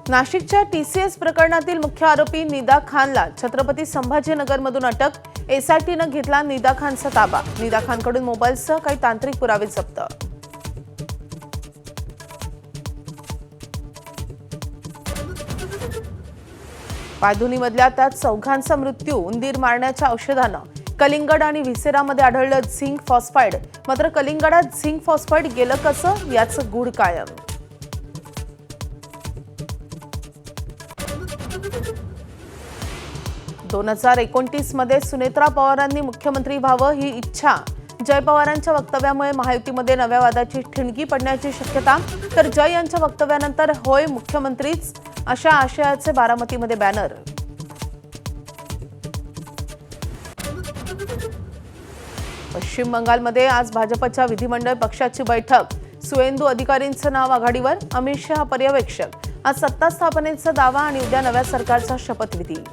नाशिकच्या TCS प्रकरणातील मुख्य आरोपी निदा खानला छत्रपती संभाजीनगरमधून अटक. SITनं घेतला निदा खानचा ताबा. निदा खानकडून मोबाईलसह काही तांत्रिक पुरावे जप्त. पायधुनीमधल्या त्या चौघांचा मृत्यू उंदीर मारण्याच्या औषधानं. कलिंगड आणि व्हिसेरामध्ये आढळलं झिंक फॉस्फाईड. मात्र कलिंगडात झिंक फॉस्फाईड गेलं कसं याचं गूढ कायम. दोन 2029 मध्ये सुनेत्रा पवारांनी मुख्यमंत्री व्हावं ही इच्छा. जय पवारांच्या वक्तव्यामुळे महायुतीमध्ये नव्या वादाची ठिणगी पडण्याची शक्यता. तर जय यांच्या वक्तव्यानंतर होय मुख्यमंत्रीच अशा आशयाचे बारामतीमध्ये बॅनर. पश्चिम बंगालमध्ये आज भाजपच्या विधिमंडळ पक्षाची बैठक. सुवेंदू अधिकारींचं नाव आघाडीवर. अमित शहा पर्यवेक्षक. आज सत्ता स्थापनेचा दावा आणि उद्या नव्या सरकारचा शपथविधी.